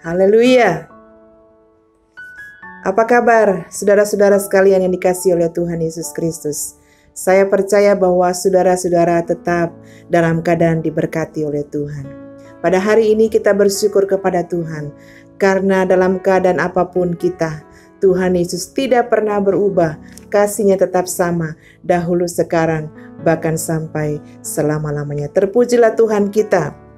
Haleluya. Apa kabar saudara-saudara sekalian yang dikasihi oleh Tuhan Yesus Kristus? Saya percaya bahwa saudara-saudara tetap dalam keadaan diberkati oleh Tuhan. Pada hari ini kita bersyukur kepada Tuhan karena dalam keadaan apapun kita, Tuhan Yesus tidak pernah berubah. Kasih-Nya tetap sama dahulu, sekarang, bahkan sampai selama-lamanya. Terpujilah Tuhan kita.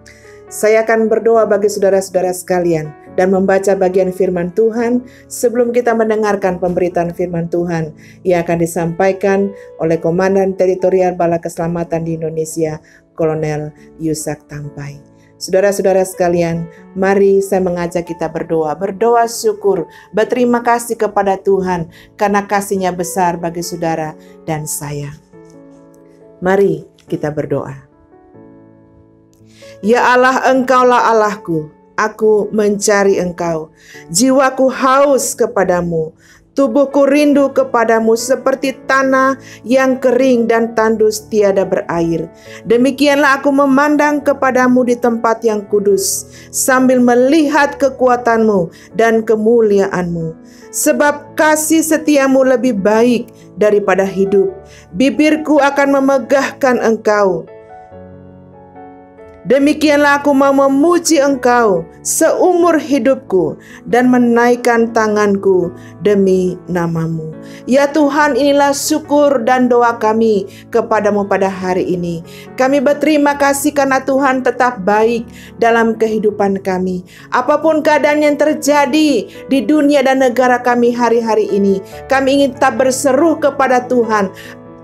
Saya akan berdoa bagi saudara-saudara sekalian dan membaca bagian firman Tuhan sebelum kita mendengarkan pemberitaan firman Tuhan yang akan disampaikan oleh Komandan Teritorial Bala Keselamatan di Indonesia, Kolonel Yusak Tampai. Saudara-saudara sekalian, mari saya mengajak kita berdoa syukur, berterima kasih kepada Tuhan karena kasih-Nya besar bagi saudara dan saya. Mari kita berdoa. Ya Allah, Engkaulah Allahku, aku mencari Engkau. Jiwaku haus kepadamu, tubuhku rindu kepadamu seperti tanah yang kering dan tandus tiada berair. Demikianlah aku memandang kepadamu di tempat yang kudus, sambil melihat kekuatanmu dan kemuliaanmu. Sebab kasih setiamu lebih baik daripada hidup. Bibirku akan memegahkan Engkau. Demikianlah aku mau memuji Engkau seumur hidupku dan menaikkan tanganku demi nama-Mu. Ya Tuhan, inilah syukur dan doa kami kepadamu pada hari ini. Kami berterima kasih karena Tuhan tetap baik dalam kehidupan kami. Apapun keadaan yang terjadi di dunia dan negara kami hari-hari ini, kami ingin tetap berseru kepada Tuhan.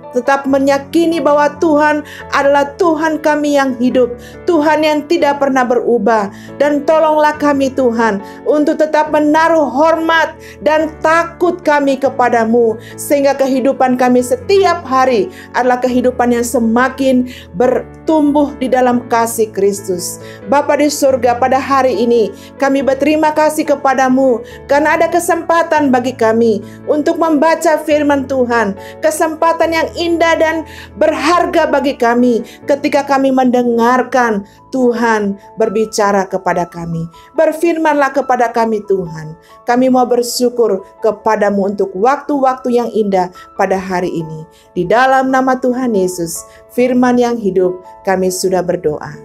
Tetap meyakini bahwa Tuhan adalah Tuhan kami yang hidup, Tuhan yang tidak pernah berubah. Dan tolonglah kami Tuhan untuk tetap menaruh hormat dan takut kami kepadamu, sehingga kehidupan kami setiap hari adalah kehidupan yang semakin bertumbuh di dalam kasih Kristus. Bapa di surga, pada hari ini kami berterima kasih kepadamu karena ada kesempatan bagi kami untuk membaca firman Tuhan, kesempatan yang indah dan berharga bagi kami ketika kami mendengarkan Tuhan berbicara kepada kami. Berfirmanlah kepada kami Tuhan. Kami mau bersyukur kepadamu untuk waktu-waktu yang indah pada hari ini. Di dalam nama Tuhan Yesus, firman yang hidup, kami sudah berdoa.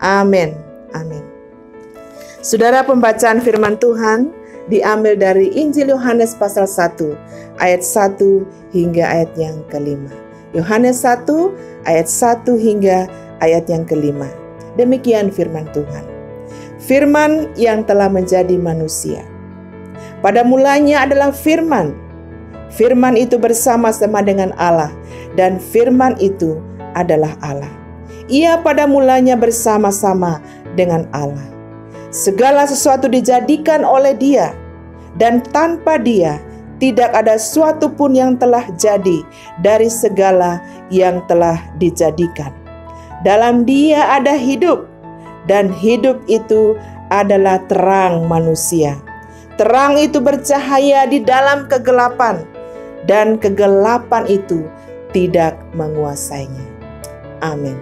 Amin. Amin. Saudara, pembacaan firman Tuhan diambil dari Injil Yohanes pasal 1 ayat 1 hingga ayat yang kelima. Yohanes 1 ayat 1 hingga ayat yang kelima. Demikian firman Tuhan. Firman yang telah menjadi manusia. Pada mulanya adalah firman. Firman itu bersama-sama dengan Allah, dan firman itu adalah Allah. Ia pada mulanya bersama-sama dengan Allah. Segala sesuatu dijadikan oleh Dia, dan tanpa Dia tidak ada suatu pun yang telah jadi dari segala yang telah dijadikan. Dalam Dia ada hidup, dan hidup itu adalah terang manusia. Terang itu bercahaya di dalam kegelapan, dan kegelapan itu tidak menguasainya. Amin.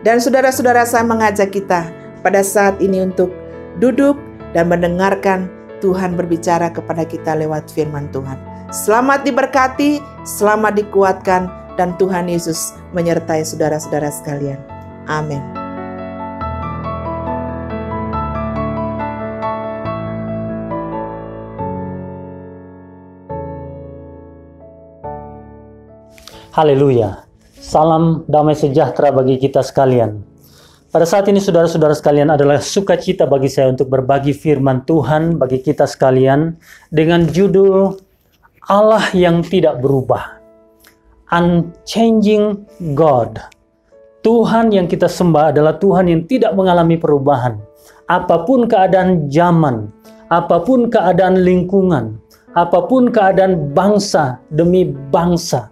Dan saudara-saudara, saya mengajak kita pada saat ini untuk duduk dan mendengarkan Tuhan berbicara kepada kita lewat firman Tuhan. Selamat diberkati, selamat dikuatkan, dan Tuhan Yesus menyertai saudara-saudara sekalian. Amin. Haleluya. Salam damai sejahtera bagi kita sekalian. Pada saat ini saudara-saudara sekalian, adalah sukacita bagi saya untuk berbagi firman Tuhan bagi kita sekalian dengan judul Allah yang tidak berubah. Unchanging God. Tuhan yang kita sembah adalah Tuhan yang tidak mengalami perubahan. Apapun keadaan zaman, apapun keadaan lingkungan, apapun keadaan bangsa demi bangsa,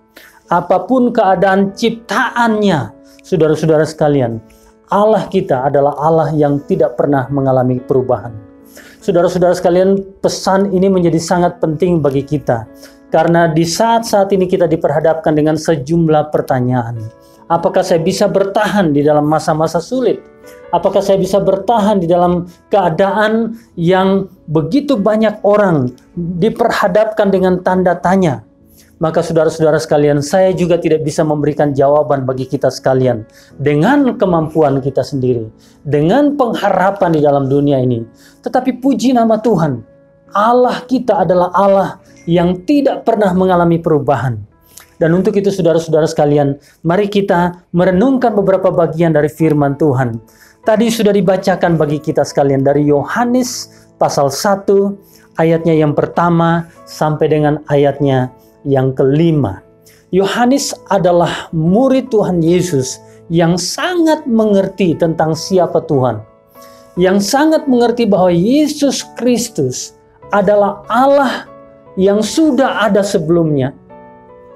apapun keadaan ciptaannya, saudara-saudara sekalian, Allah kita adalah Allah yang tidak pernah mengalami perubahan. Saudara-saudara sekalian, pesan ini menjadi sangat penting bagi kita. Karena di saat-saat ini kita diperhadapkan dengan sejumlah pertanyaan. Apakah saya bisa bertahan di dalam masa-masa sulit? Apakah saya bisa bertahan di dalam keadaan yang begitu banyak orang diperhadapkan dengan tanda tanya? Maka saudara-saudara sekalian, saya juga tidak bisa memberikan jawaban bagi kita sekalian dengan kemampuan kita sendiri, dengan pengharapan di dalam dunia ini. Tetapi puji nama Tuhan, Allah kita adalah Allah yang tidak pernah mengalami perubahan. Dan untuk itu saudara-saudara sekalian, mari kita merenungkan beberapa bagian dari firman Tuhan. Tadi sudah dibacakan bagi kita sekalian dari Yohanes pasal 1 ayatnya yang pertama sampai dengan ayatnya yang kelima. Yohanes adalah murid Tuhan Yesus yang sangat mengerti tentang siapa Tuhan. Yang sangat mengerti bahwa Yesus Kristus adalah Allah yang sudah ada sebelumnya,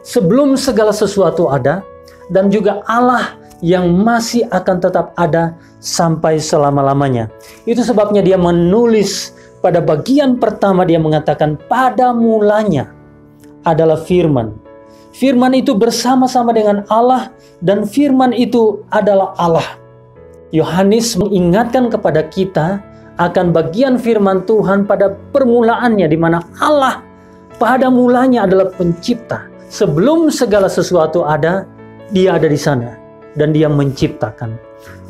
sebelum segala sesuatu ada, dan juga Allah yang masih akan tetap ada sampai selama-lamanya. Itu sebabnya dia menulis pada bagian pertama, dia mengatakan pada mulanya adalah firman. Firman itu bersama-sama dengan Allah dan firman itu adalah Allah. Yohanes mengingatkan kepada kita akan bagian firman Tuhan pada permulaannya, di mana Allah pada mulanya adalah pencipta. Sebelum segala sesuatu ada, dia ada di sana dan dia menciptakan.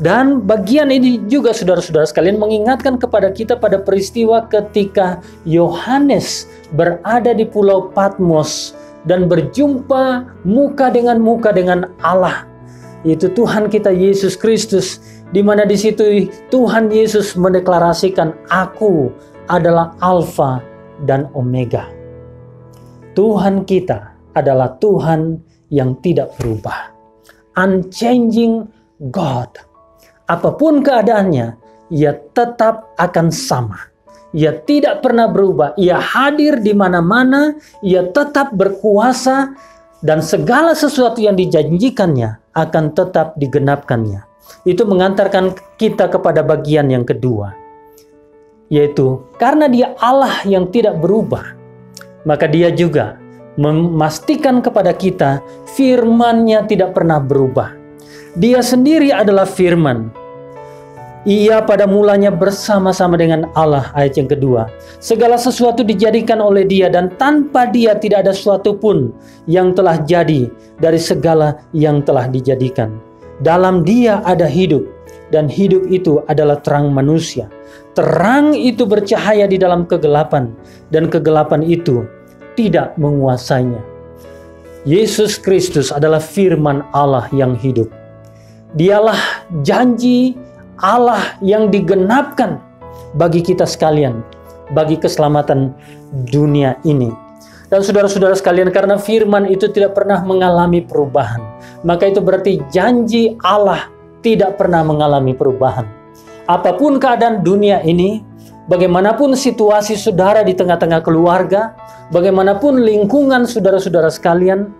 Dan bagian ini juga saudara-saudara sekalian mengingatkan kepada kita pada peristiwa ketika Yohanes berada di Pulau Patmos dan berjumpa muka dengan Allah, yaitu Tuhan kita Yesus Kristus, di mana di situ Tuhan Yesus mendeklarasikan, "Aku adalah Alfa dan Omega." Tuhan kita adalah Tuhan yang tidak berubah. Unchanging God. Apapun keadaannya, ia tetap akan sama. Ia tidak pernah berubah. Ia hadir di mana-mana, ia tetap berkuasa, dan segala sesuatu yang dijanjikannya akan tetap digenapkannya. Itu mengantarkan kita kepada bagian yang kedua, yaitu karena dia Allah yang tidak berubah, maka dia juga memastikan kepada kita firman-Nya tidak pernah berubah. Dia sendiri adalah firman. Ia pada mulanya bersama-sama dengan Allah, ayat yang kedua. Segala sesuatu dijadikan oleh dia, dan tanpa dia tidak ada sesuatu pun yang telah jadi dari segala yang telah dijadikan. Dalam dia ada hidup, dan hidup itu adalah terang manusia. Terang itu bercahaya di dalam kegelapan, dan kegelapan itu tidak menguasainya. Yesus Kristus adalah firman Allah yang hidup. Dialah janji Allah yang digenapkan bagi kita sekalian, bagi keselamatan dunia ini. Dan saudara-saudara sekalian, karena firman itu tidak pernah mengalami perubahan, maka itu berarti janji Allah tidak pernah mengalami perubahan. Apapun keadaan dunia ini, bagaimanapun situasi saudara di tengah-tengah keluarga, bagaimanapun lingkungan saudara-saudara sekalian,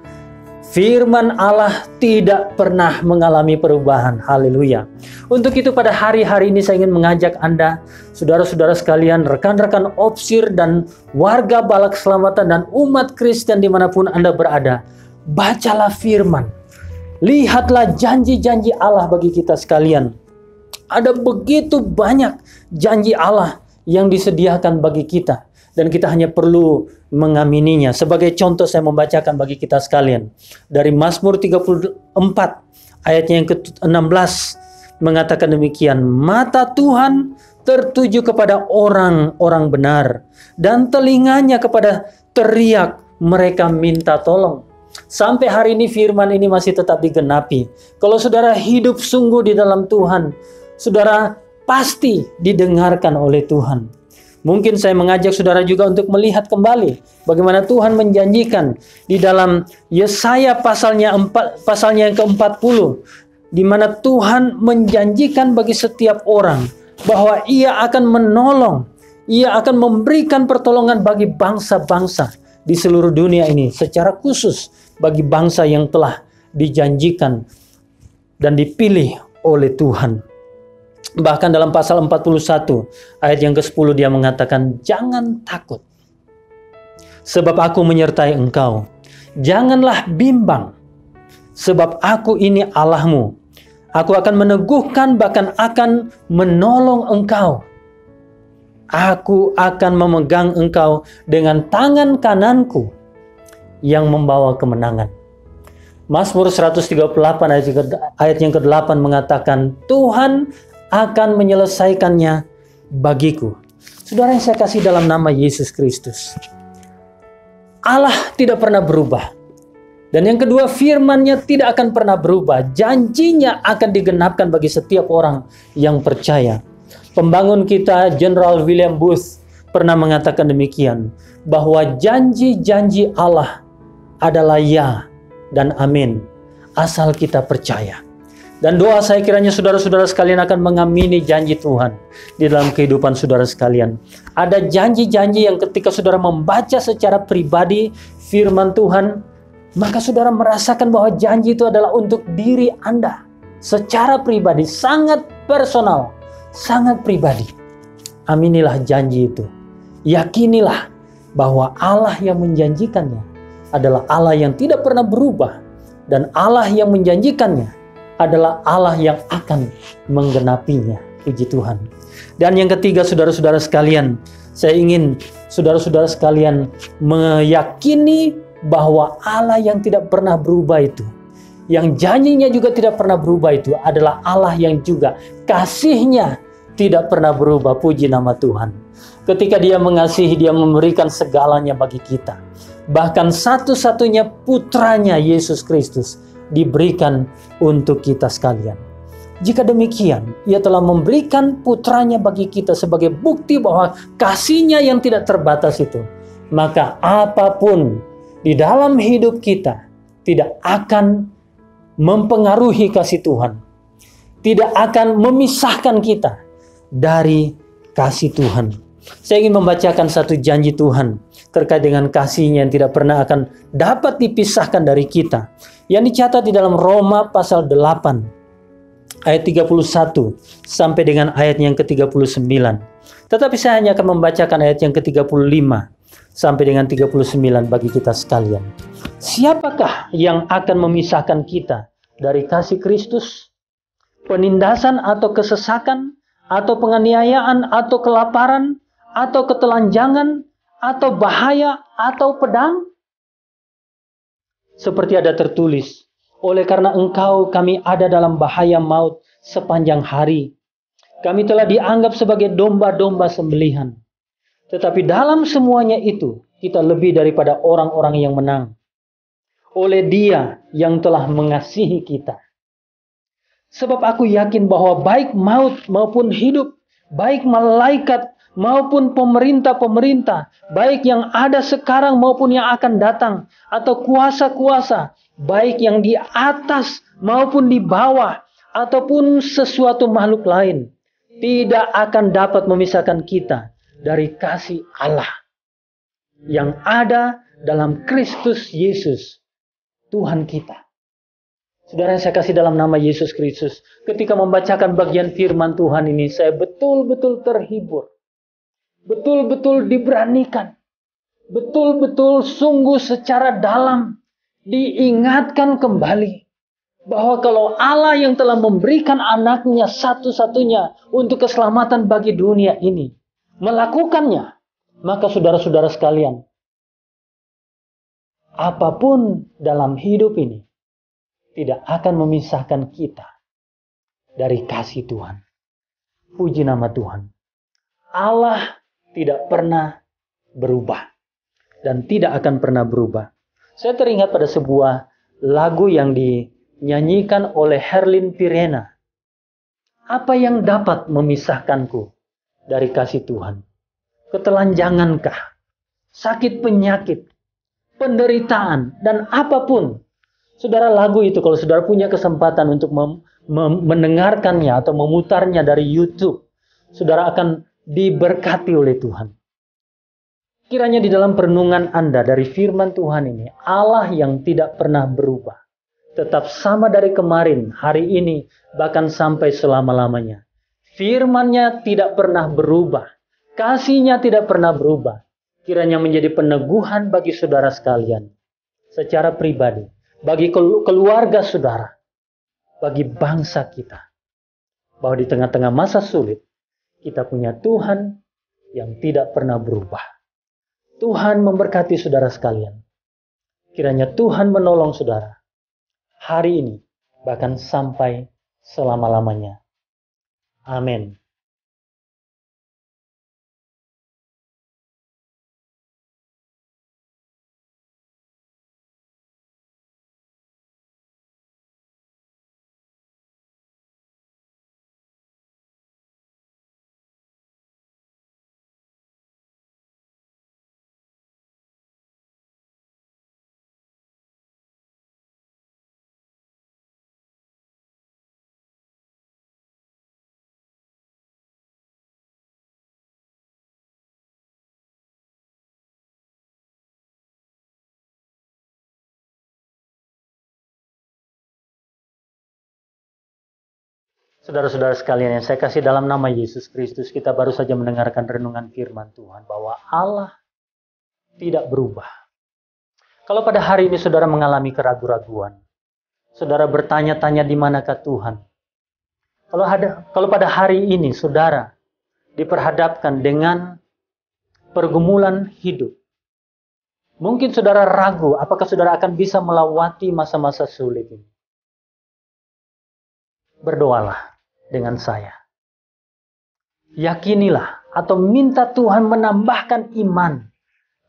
firman Allah tidak pernah mengalami perubahan. Haleluya. Untuk itu pada hari-hari ini saya ingin mengajak Anda, saudara-saudara sekalian, rekan-rekan Opsir dan warga Bala Keselamatan dan umat Kristen dimanapun Anda berada, bacalah firman. Lihatlah janji-janji Allah bagi kita sekalian. Ada begitu banyak janji Allah yang disediakan bagi kita, dan kita hanya perlu mengamininya. Sebagai contoh saya membacakan bagi kita sekalian dari Mazmur 34 ayatnya yang ke-16 mengatakan demikian, mata Tuhan tertuju kepada orang-orang benar, dan telinganya kepada teriak mereka minta tolong. Sampai hari ini firman ini masih tetap digenapi. Kalau saudara hidup sungguh di dalam Tuhan, saudara pasti didengarkan oleh Tuhan. Mungkin saya mengajak saudara juga untuk melihat kembali bagaimana Tuhan menjanjikan di dalam Yesaya pasalnya yang ke-40, di mana Tuhan menjanjikan bagi setiap orang bahwa Ia akan menolong, Ia akan memberikan pertolongan bagi bangsa-bangsa di seluruh dunia ini, secara khusus bagi bangsa yang telah dijanjikan dan dipilih oleh Tuhan. Bahkan dalam pasal 41 ayat yang ke-10 dia mengatakan, jangan takut sebab aku menyertai engkau. Janganlah bimbang sebab aku ini Allahmu. Aku akan meneguhkan, bahkan akan menolong engkau. Aku akan memegang engkau dengan tangan kananku yang membawa kemenangan. Mazmur 138 ayat yang ke-8 mengatakan, Tuhan akan menyelesaikannya bagiku. Saudara yang saya kasih dalam nama Yesus Kristus, Allah tidak pernah berubah. Dan yang kedua, firman-Nya tidak akan pernah berubah. Janjinya akan digenapkan bagi setiap orang yang percaya. Pembangun kita, Jenderal William Booth, pernah mengatakan demikian, bahwa janji-janji Allah adalah ya dan amin, asal kita percaya. Dan doa saya kiranya saudara-saudara sekalian akan mengamini janji Tuhan di dalam kehidupan saudara sekalian. Ada janji-janji yang ketika saudara membaca secara pribadi firman Tuhan, maka saudara merasakan bahwa janji itu adalah untuk diri Anda. Secara pribadi, sangat personal, sangat pribadi. Aminilah janji itu. Yakinilah bahwa Allah yang menjanjikannya adalah Allah yang tidak pernah berubah. Dan Allah yang menjanjikannya adalah Allah yang akan menggenapinya. Puji Tuhan. Dan yang ketiga, saudara-saudara sekalian, saya ingin saudara-saudara sekalian meyakini bahwa Allah yang tidak pernah berubah itu, yang janjinya juga tidak pernah berubah itu adalah Allah yang juga kasih-Nya tidak pernah berubah. Puji nama Tuhan. Ketika Dia mengasihi, Dia memberikan segalanya bagi kita. Bahkan satu-satunya putranya Yesus Kristus diberikan untuk kita sekalian. Jika demikian, Ia telah memberikan putranya bagi kita sebagai bukti bahwa kasih-Nya yang tidak terbatas itu, maka apapun di dalam hidup kita tidak akan mempengaruhi kasih Tuhan, tidak akan memisahkan kita dari kasih Tuhan. Saya ingin membacakan satu janji Tuhan terkait dengan kasih-Nya yang tidak pernah akan dapat dipisahkan dari kita, yang dicatat di dalam Roma pasal 8 ayat 31 sampai dengan ayat yang ke-39. Tetapi saya hanya akan membacakan ayat yang ke-35 sampai dengan 39 bagi kita sekalian. Siapakah yang akan memisahkan kita dari kasih Kristus? Penindasan atau kesesakan, atau penganiayaan, atau kelaparan, atau ketelanjangan, atau bahaya, atau pedang? Seperti ada tertulis, oleh karena Engkau kami ada dalam bahaya maut sepanjang hari. Kami telah dianggap sebagai domba-domba sembelihan. Tetapi dalam semuanya itu, kita lebih daripada orang-orang yang menang. Oleh Dia yang telah mengasihi kita. Sebab aku yakin bahwa baik maut maupun hidup, baik malaikat maupun pemerintah-pemerintah, baik yang ada sekarang maupun yang akan datang, atau kuasa-kuasa, baik yang di atas maupun di bawah, ataupun sesuatu makhluk lain, tidak akan dapat memisahkan kita dari kasih Allah yang ada dalam Kristus Yesus, Tuhan kita. Saudara yang saya kasih dalam nama Yesus Kristus, ketika membacakan bagian firman Tuhan ini, saya betul-betul terhibur. Betul-betul diberanikan. Betul-betul sungguh secara dalam diingatkan kembali bahwa kalau Allah yang telah memberikan anaknya satu-satunya untuk keselamatan bagi dunia ini melakukannya, maka saudara-saudara sekalian, apapun dalam hidup ini tidak akan memisahkan kita dari kasih Tuhan. Puji nama Tuhan. Allah tidak pernah berubah dan tidak akan pernah berubah. Saya teringat pada sebuah lagu yang dinyanyikan oleh Herlin Pirena. Apa yang dapat memisahkanku dari kasih Tuhan? Ketelanjangankah? Sakit penyakit? Penderitaan? Dan apapun. Saudara, lagu itu kalau saudara punya kesempatan untuk mendengarkannya atau memutarnya dari YouTube, saudara akan diberkati oleh Tuhan. Kiranya di dalam perenungan Anda dari firman Tuhan ini, Allah yang tidak pernah berubah, tetap sama dari kemarin, hari ini, bahkan sampai selama-lamanya. Firman-Nya tidak pernah berubah, kasih-Nya tidak pernah berubah. Kiranya menjadi peneguhan bagi saudara sekalian, secara pribadi, bagi keluarga saudara, bagi bangsa kita. Bahwa di tengah-tengah masa sulit, kita punya Tuhan yang tidak pernah berubah. Tuhan memberkati saudara sekalian. Kiranya Tuhan menolong saudara hari ini, bahkan sampai selama-lamanya. Amin. Saudara-saudara sekalian yang saya kasih dalam nama Yesus Kristus, kita baru saja mendengarkan renungan firman Tuhan bahwa Allah tidak berubah. Kalau pada hari ini saudara mengalami keraguan-raguan, saudara bertanya-tanya di manakah Tuhan. Kalau pada hari ini saudara diperhadapkan dengan pergumulan hidup, mungkin saudara ragu apakah saudara akan bisa melewati masa-masa sulit ini. Berdoalah dengan saya. Yakinilah atau minta Tuhan menambahkan iman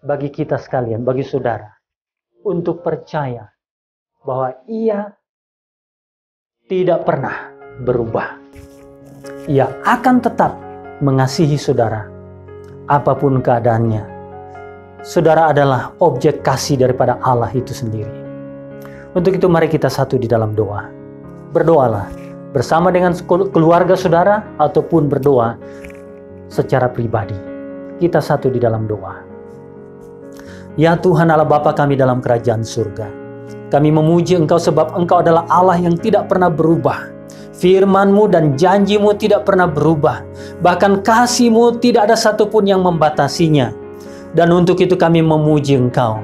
bagi kita sekalian, bagi saudara, untuk percaya bahwa Ia tidak pernah berubah. Ia akan tetap mengasihi saudara, apapun keadaannya. Saudara adalah objek kasih daripada Allah itu sendiri. Untuk itu mari kita satu di dalam doa. Berdoalah bersama dengan keluarga saudara ataupun berdoa secara pribadi. Kita satu di dalam doa. Ya Tuhan Allah Bapa kami dalam kerajaan surga, kami memuji Engkau sebab Engkau adalah Allah yang tidak pernah berubah. Firman-Mu dan janji-Mu tidak pernah berubah. Bahkan kasih-Mu tidak ada satupun yang membatasinya. Dan untuk itu kami memuji Engkau.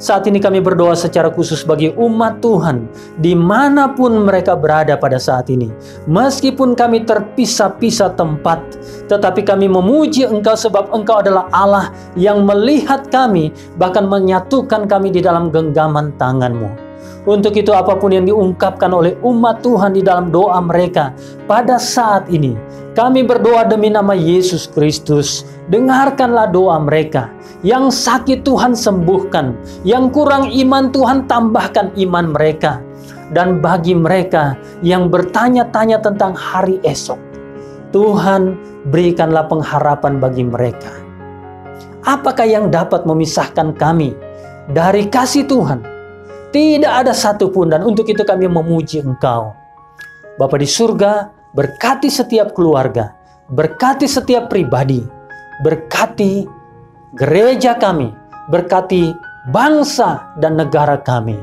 Saat ini kami berdoa secara khusus bagi umat Tuhan dimanapun mereka berada pada saat ini. Meskipun kami terpisah-pisah tempat, tetapi kami memuji Engkau sebab Engkau adalah Allah yang melihat kami, bahkan menyatukan kami di dalam genggaman tangan-Mu. Untuk itu apapun yang diungkapkan oleh umat Tuhan di dalam doa mereka pada saat ini, kami berdoa demi nama Yesus Kristus. Dengarkanlah doa mereka. Yang sakit Tuhan sembuhkan, yang kurang iman Tuhan tambahkan iman mereka. Dan bagi mereka yang bertanya-tanya tentang hari esok, Tuhan berikanlah pengharapan bagi mereka. Apakah yang dapat memisahkan kami dari kasih Tuhan? Tidak ada satupun, dan untuk itu kami memuji Engkau. Bapa di surga, berkati setiap keluarga, berkati setiap pribadi, berkati gereja kami, berkati bangsa dan negara kami.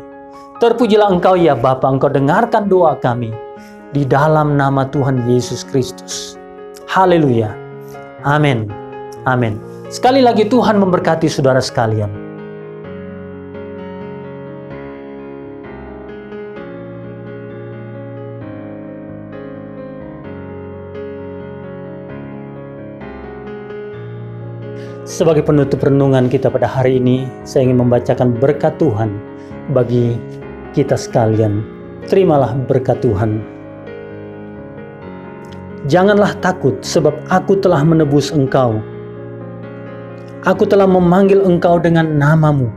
Terpujilah Engkau ya Bapa, Engkau dengarkan doa kami di dalam nama Tuhan Yesus Kristus. Haleluya. Amin. Amin. Sekali lagi Tuhan memberkati saudara sekalian. Sebagai penutup renungan kita pada hari ini, saya ingin membacakan berkat Tuhan bagi kita sekalian. Terimalah berkat Tuhan. Janganlah takut, sebab aku telah menebus engkau. Aku telah memanggil engkau dengan namamu.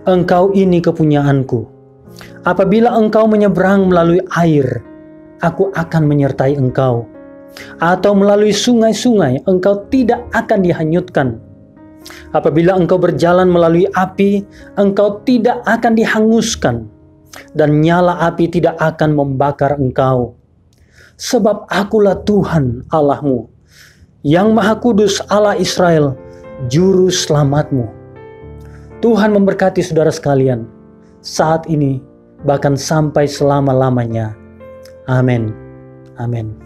Engkau ini kepunyaanku. Apabila engkau menyeberang melalui air, aku akan menyertai engkau. Atau melalui sungai-sungai, engkau tidak akan dihanyutkan. Apabila engkau berjalan melalui api, engkau tidak akan dihanguskan, dan nyala api tidak akan membakar engkau. Sebab akulah Tuhan Allahmu, yang Maha Kudus Allah Israel, Juru Selamatmu. Tuhan memberkati saudara sekalian, saat ini, bahkan sampai selama-lamanya. Amin. Amin.